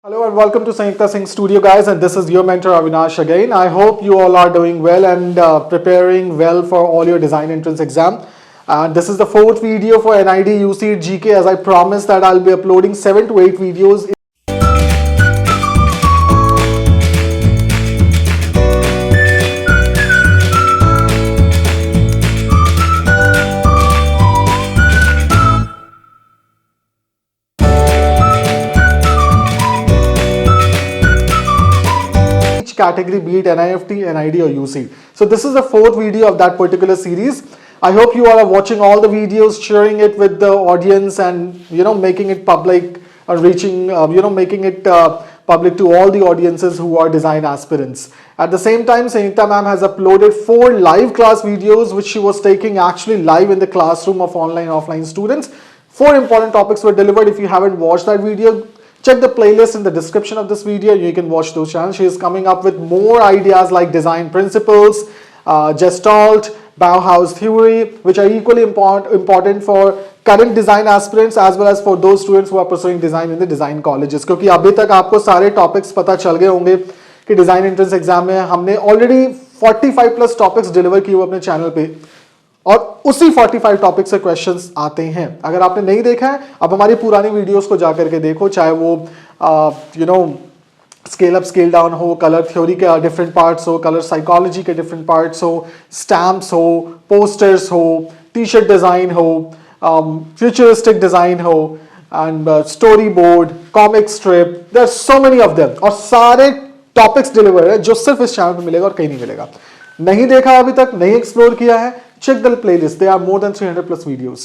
Hello and welcome to Sanyukta Singh Studio, guys, and this is your mentor Avinash again. I hope you all are doing well and preparing well for all your design entrance exam. And this is the fourth video for NID UC GK, as I promised that I'll be uploading 7 to 8 videos. Category, be it NIFT, NID or UC. So this is the fourth video of that particular series. I hope you all are watching all the videos, sharing it with the audience, and making it public or reaching making it public to all the audiences who are design aspirants. At the same time, Sanyukta ma'am has uploaded 4 live class videos which she was taking actually live in the classroom of online offline students. 4 important topics were delivered. If you haven't watched that video, check the playlist in the description of this video. You can watch those channels. She is coming up with more ideas like design principles, Gestalt, Bauhaus theory, which are equally important for current design aspirants as well as for those students who are pursuing design in the design colleges. क्योंकि अभी तक आपको सारे topics पता चल गए होंगे कि डिजाइन एंट्रेंस एग्जाम में हमने ऑलरेडी 45 प्लस टॉपिक्स डिलीवर किए हुए अपने चैनल पे, और उसी 45 टॉपिक से क्वेश्चंस आते हैं. अगर आपने नहीं देखा है, आप हमारी पुरानी वीडियोस को जाकर के देखो, चाहे वो स्केल अप स्केल डाउन हो, कलर थ्योरी के डिफरेंट पार्ट्स हो, कलर साइकोलॉजी के डिफरेंट पार्ट्स हो, स्टैम्प्स हो, पोस्टर्स हो, टी शर्ट डिजाइन हो, फ्यूचरिस्टिक डिजाइन हो, and story board, comic strip, there are so many of them, और सारे टॉपिक्स डिलीवर है जो सिर्फ इस चैनल पे मिलेगा और कहीं नहीं मिलेगा. नहीं देखा अभी तक, नहीं एक्सप्लोर किया है, check the playlist. There are more than 300 plus videos.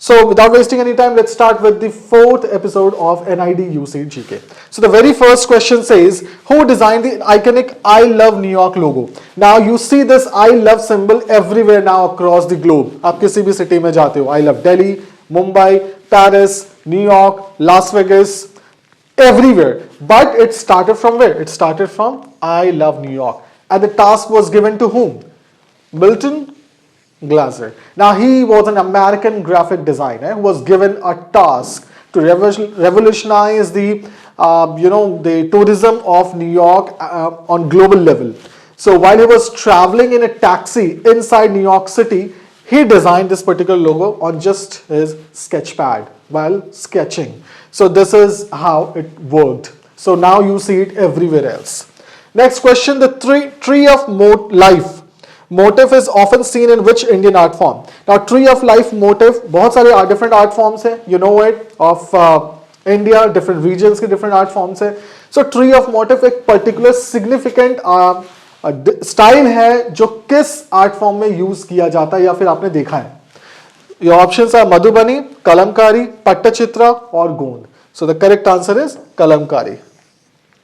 So without wasting any time, let's start with the 4th episode of NID UC GK. So the very first question says, who designed the iconic I Love New York logo? Now you see this I love symbol everywhere now across the globe. आप किसी भी city में जाते हो, I love Delhi, Mumbai, Paris, New York, Las Vegas, everywhere. But it started from where? It started from I Love New York. And the task was given to whom? Milton Glaser. Now he was an American graphic designer who was given a task to revolutionize the the tourism of New York on global level. So while he was traveling in a taxi inside New York City, he designed this particular logo on just his sketch pad while sketching. So this is how it worked. So now you see it everywhere else. Next question, the tree of life motif is often seen in which Indian art form? Now tree of life motif, बहुत सारे different art forms है, you know it, of India, different regions के different art forms है. So tree of motif एक particular significant style है जो किस art form में use किया जाता है या फिर आपने देखा है. Your options are Madhubani, Kalamkari, पट्टचित्रा और गोंद. So the correct answer is Kalamkari.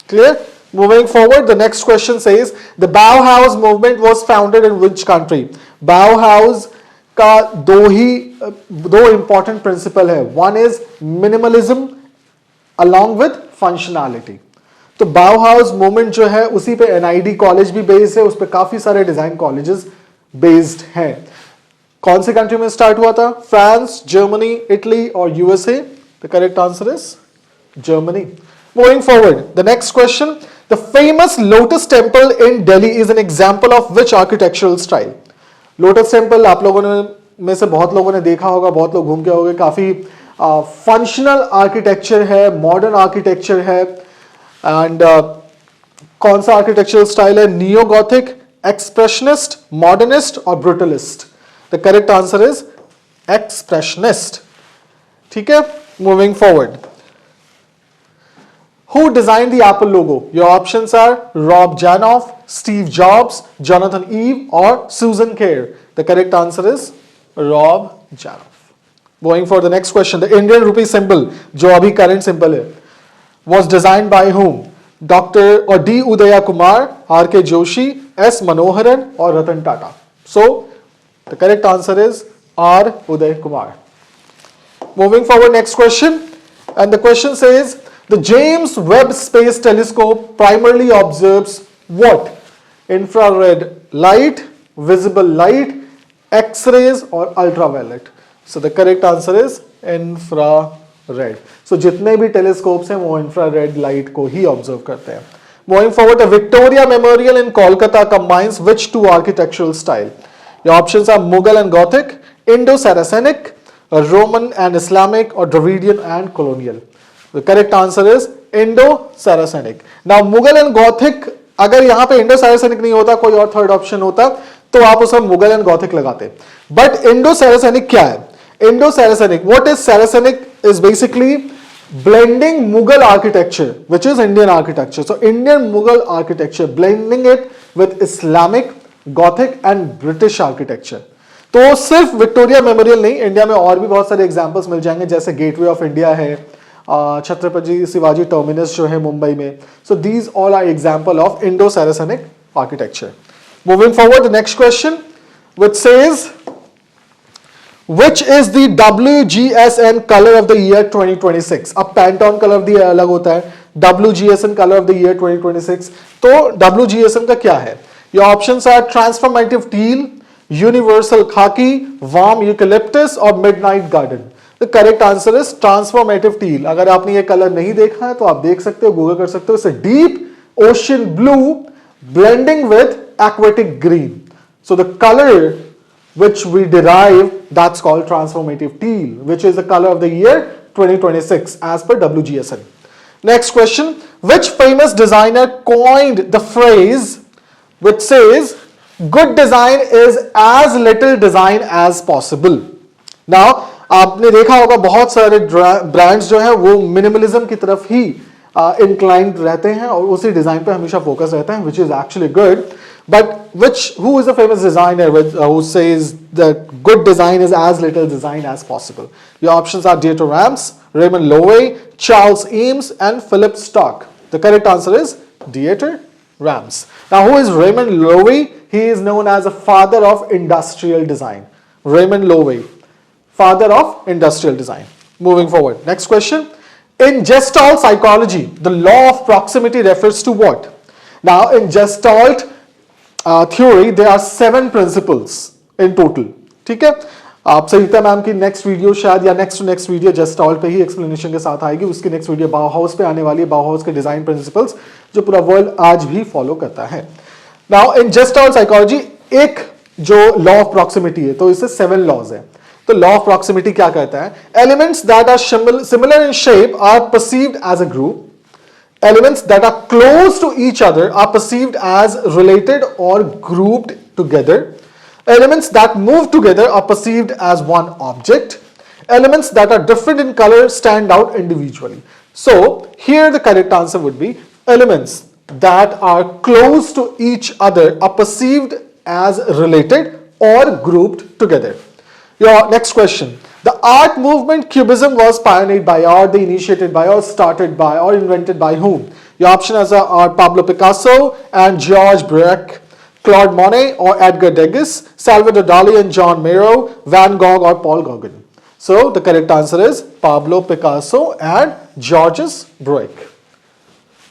Clear? Moving forward, the next question says, the Bauhaus movement was founded in which country? Bauhaus का दो important principle है. One is minimalism along with functionality. तो Bauhaus movement जो है उसी पे NID college भी based है, उस पे काफी सारे डिजाइन कॉलेजेस बेस्ड हैं. कौन से कंट्री में स्टार्ट हुआ था? फ्रांस, जर्मनी, इटली और USA. The correct answer is Germany. Moving forward, the next question. The famous Lotus Temple in Delhi is an example of which architectural style? Lotus Temple आप लोगों में से बहुत लोगों ने देखा होगा, बहुत लोग घूम के होंगे. काफी फंक्शनल आर्किटेक्चर है, मॉडर्न आर्किटेक्चर है. एंड कौन सा आर्किटेक्चरल स्टाइल है? नियो गॉथिक, एक्सप्रेशनिस्ट, मॉडर्निस्ट और brutalist. The correct answer is expressionist. ठीक है, moving forward. Who designed the Apple logo? Your options are Rob Janoff, Steve Jobs, Jonathan Ive or Susan Kare. The correct answer is Rob Janoff. Going for the next question. The Indian rupee symbol, जो अभी current symbol है, was designed by whom? Dr. or D. Udaya Kumar, R. K. Joshi, S. Manoharan or Ratan Tata. So the correct answer is R. Uday Kumar. Moving forward, next question. And the question says, the James Webb Space Telescope primarily observes what? Infrared light, visible light, X-rays or ultraviolet. So the correct answer is infrared. सो जितने भी telescopes हैं वो infrared light को ही observe करते हैं. Moving forward, the Victoria Memorial in Kolkata combines which two architectural style? Your options are Mughal and Gothic, Indo-Saracenic, Roman and Islamic, or Dravidian and Colonial. The correct answer is Indo-Saracenic. Now, Mughal and Gothic, अगर यहाँ पे Indo-Saracenic नहीं होता, कोई और third option होता, तो आप उसमें Mughal and Gothic लगाते. But Indo-Saracenic क्या है? Indo-Saracenic, what is Saracenic is basically blending Mughal architecture, which is Indian architecture. So Indian Mughal architecture, blending it with Islamic, Gothic and British architecture. तो सिर्फ Victoria memorial नहीं, India में और भी बहुत सारे एग्जांपल्स मिल जाएंगे, जैसे गेटवे ऑफ इंडिया है, छत्रपति शिवाजी टर्मिनस जो है मुंबई में. So these all are example of Indo Saracenic architecture. Moving forward, the next question which says Which is the WGSN color of the year 2026? अब Pantone color of the year अलग होता है, WGSN color of the year 2026. तो WGSN का क्या है? Your options are transformative teal, universal khaki, warm eucalyptus or midnight garden. The correct answer is transformative teal. अगर आपने ये कलर नहीं देखा है तो आप देख सकते हो, गूगल कर सकते हो. It's a deep ocean blue blending with aquatic green. So the color which we derive, that's called transformative teal, which is the color of the year 2026 as per WGSN. Next question, which famous designer coined the phrase which says good design is as little design as possible? Now आपने देखा होगा बहुत सारे brands जो है वो minimalism की तरफ ही inclined रहते हैं और उसी डिजाइन पे हमेशा फोकस रहता है, which is actually good. But who is a famous designer who says that good design is as little design as possible? Your options are Dieter Rams, Raymond Loewy, Charles Eames, and Philip Stark. The correct answer is Dieter Rams. Now, who is Raymond Loewy? He is known as a father of industrial design. Raymond Loewy, father of industrial design. Moving forward, next question. In Gestalt psychology, the law of proximity refers to what? Now, in Gestalt theory, there are 7 principles in total. ठीक है, आप Sarita ma'am की next video शायद या next to next video Gestalt पे ही explanation के साथ आएगी. उसकी नेक्स्ट वीडियो बाउहाउस पे आने वाली है, बाउहाउस के डिजाइन प्रिंसिपल्स जो पूरा वर्ल्ड आज भी फॉलो करता है. नाउ इन Gestalt साइकोलॉजी एक जो लॉ ऑफ प्रॉक्सिमिटी है, तो इससे 7 लॉज है. तो लॉ ऑफ प्रॉक्सिमिटी क्या कहता है? Elements that are similar in shape are perceived as a group. Elements that are close to each other are perceived as related or grouped together. Elements that move together are perceived as one object. Elements that are different in color stand out individually. So, here the correct answer would be elements that are close to each other are perceived as related or grouped together. Your next question. The art movement Cubism was pioneered by, or they initiated by, or started by, or invented by whom? Your options are Pablo Picasso and George Braque, Claude Monet or Edgar Degas, Salvador Dali and John Miro, Van Gogh or Paul Gauguin. So the correct answer is Pablo Picasso and Georges Braque.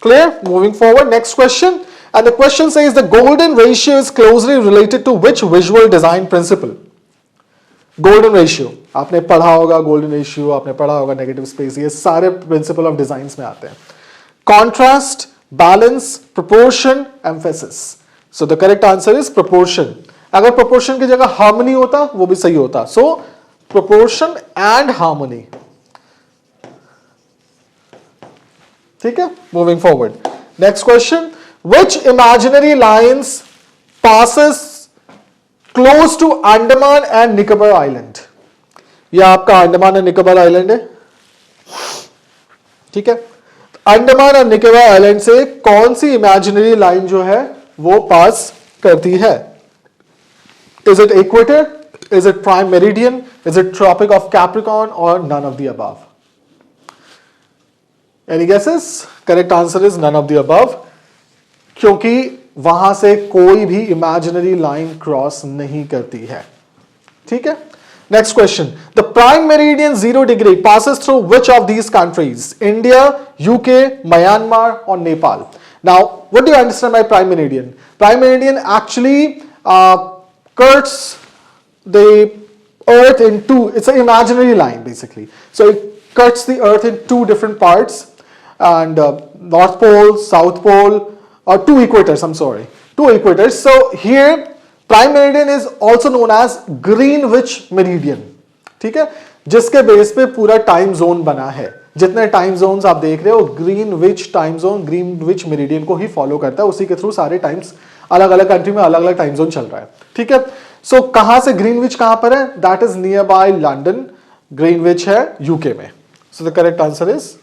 Clear? Moving forward, next question. And the question says the golden ratio is closely related to which visual design principle? Golden ratio आपने पढ़ा होगा, golden ratio आपने पढ़ा होगा, negative space, ये सारे principle of design में आते हैं. Contrast, balance, proportion, emphasis. So the correct answer is proportion. अगर प्रोपोर्शन की जगह हार्मनी होता वो भी सही होता. So proportion and harmony. ठीक है, moving forward, next question. Which imaginary lines passes close to Andaman and Nicobar island? यह आपका अंडमान एंड निकोबार आइलैंड है. ठीक है, अंडमान और निकोबार आइलैंड से कौन सी इमेजिनरी लाइन जो है वो पास करती है? Is it equator, is it prime meridian, is it tropic of Capricorn और none of the above? Any guesses? Correct answer is none of the above, क्योंकि वहां से कोई भी इमेजिनरी लाइन क्रॉस नहीं करती है. ठीक है, next question. The prime meridian 0 degree passes through which of these countries? India, UK, Myanmar or Nepal? Now, what do you understand by prime meridian? Prime meridian actually cuts the earth in two. It's an imaginary line basically. So it cuts the earth in two different parts, and North Pole, South Pole, or two equators, I'm sorry, two equators. So here prime meridian is also known as Greenwich meridian, ठीक है, जिसके base पे पूरा time zone बना है. जितने time zones आप देख रहे हो, Greenwich time zone Greenwich meridian को ही फॉलो करता है, उसी के थ्रू सारे टाइम्स अलग अलग कंट्री में अलग अलग टाइम जोन चल रहा है, ठीक है. सो कहां से ग्रीनविच कहां पर है? That is near by London. Greenwich है यूके में. सो the correct answer is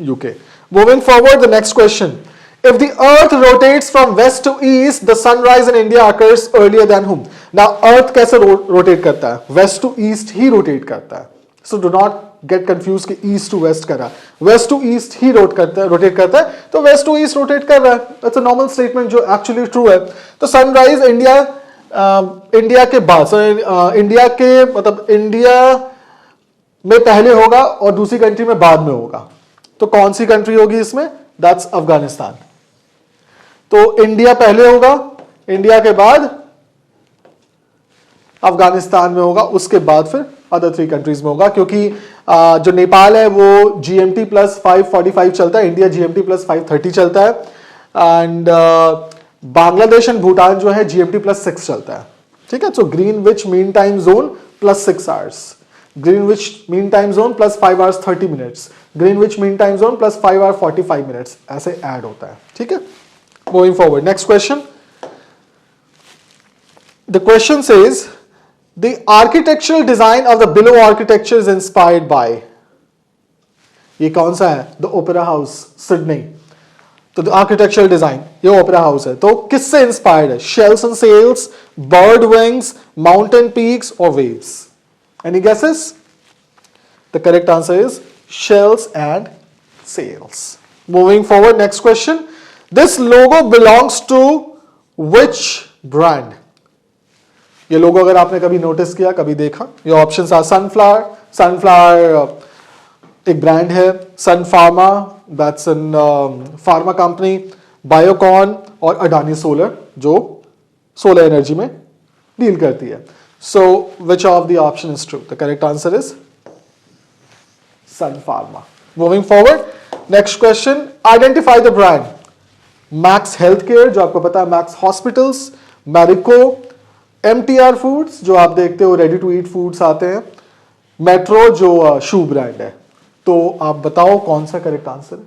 UK. Moving forward, the next question. If the earth rotates from west to east, the sunrise in India occurs earlier than whom? Now earth कैसे rotate करता है? West to east he rotate करता है. So do not get confused कि east to west कर रहा है. West to east he rotate करता है. तो west to east rotate कर रहा है. That's a normal statement जो actually true है. तो sunrise इंडिया के बाद, इंडिया के मतलब इंडिया में पहले होगा और दूसरी कंट्री में बाद में होगा. तो कौन सी कंट्री होगी इसमें? That's अफगानिस्तान. तो इंडिया पहले होगा, इंडिया के बाद अफगानिस्तान में होगा, उसके बाद फिर अदर 3 कंट्रीज में होगा, क्योंकि जो नेपाल है वो GMT प्लस 545 चलता है, इंडिया GMT प्लस 530 चलता है, एंड बांग्लादेश एंड भूटान जो है GMT प्लस 6 चलता है, ठीक है. So Greenwich mean time zone plus 6 hours, Greenwich mean time zone plus 5 hours 30 minutes, Greenwich mean time zone plus 5 hour 45 minutes, ऐसे ऐड होता है, ठीक है. Moving forward, next question. The question says, the architectural design of the below architecture is inspired by. ये कौन सा है? The Opera House, Sydney. तो the architectural design, ये Opera House है. तो किससे inspired है? Shells and sails, bird wings, mountain peaks or waves? Any guesses? The correct answer is shells and sails. Moving forward, next question. This logo belongs to which brand? ये लोगो अगर आपने कभी notice किया, कभी देखा, ये ऑप्शंस आर सनफ्लावर. सनफ्लावर एक brand है, Sun Pharma, that's an pharma company, Biocon और अडानी सोलर जो सोलर एनर्जी में डील करती है. So which of the option is true? The correct answer is Sun Pharma. Moving forward, next question. Identify the brand. Max health care जो आपको पता है, Max hospitals, Marico, MTR foods जो आप देखते हो रेडी टू ईट फूड्स आते हैं, मेट्रो जो शू ब्रांड है. तो आप बताओ कौन सा करेक्ट आंसर है?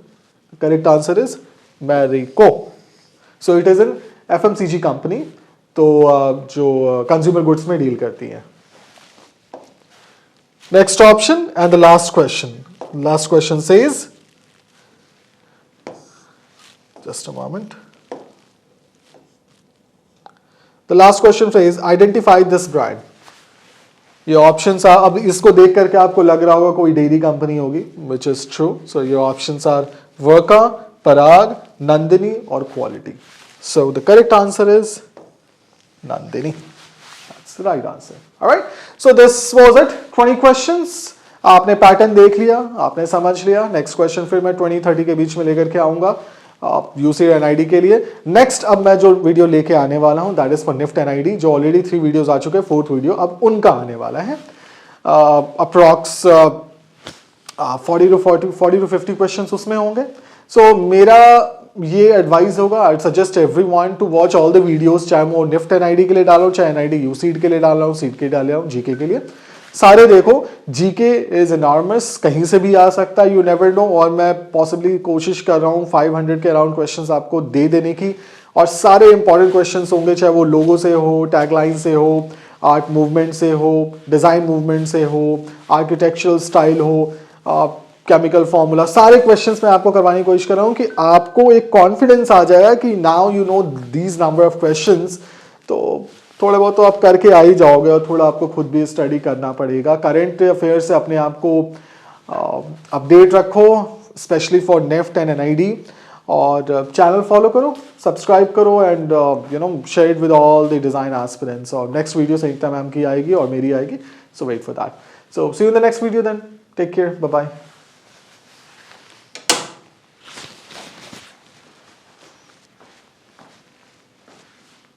Correct answer is Marico. So it is an FMCG company, तो जो कंज्यूमर गुड्स में डील करती है. Next option and the last question. Last question says, just a moment. The last question says identify this brand. ये options are, अब इसको देख करके आपको लग रहा होगा कोई डेयरी कंपनी होगी, which is true. So your options are Verka, Parag, Nandini और Quality. So the correct answer is Nandini. That's the right answer. All right. So this was it. 20 questions. आपने पैटर्न देख लिया, आपने समझ लिया. Next question फिर मैं 20-30 के बीच में लेकर के आऊंगा यूसी NID के लिए. नेक्स्ट अब मैं जो वीडियो लेके आने वाला हूं that is for NIFT NID, जो ऑलरेडी 3 वीडियोस आ चुके हैं, 4th वीडियो अब उनका आने वाला है. अप्रॉक्स 40 to 50 क्वेश्चंस उसमें होंगे. सो मेरा ये एडवाइस होगा, I suggest everyone to watch all the videos, चाहे वो निफ्ट NID के लिए डालो, चाहे NID यूसीड के लिए डालो, सीड के डालो, जीके के लिए, सारे देखो. जीके इज एनॉर्मस, कहीं से भी आ सकता है, यू नेवर नो. और मैं पॉसिबली कोशिश कर रहा हूँ 500 के अराउंड क्वेश्चंस आपको दे देने की, और सारे इंपॉर्टेंट क्वेश्चंस होंगे, चाहे वो लोगो से हो, टैगलाइन से हो, आर्ट मूवमेंट से हो, डिजाइन मूवमेंट से हो, आर्किटेक्चरल स्टाइल हो, केमिकल फॉर्मूला, सारे क्वेश्चंस मैं आपको करवाने की कोशिश कर रहा हूँ कि आपको एक कॉन्फिडेंस आ जाएगा कि now you know these number of questions. तो थोड़े बहुत तो आप करके आ ही जाओगे, और थोड़ा आपको खुद भी स्टडी करना पड़ेगा. करंट अफेयर से अपने आप को अपडेट रखो, specially for NIFT and NID, और चैनल फॉलो करो, सब्सक्राइब करो, and you know share it with all the design aspirants. और नेक्स्ट वीडियो संयुक्ता मैम की आएगी और मेरी आएगी, so wait for that. So see you in the next video then. Take care, bye bye.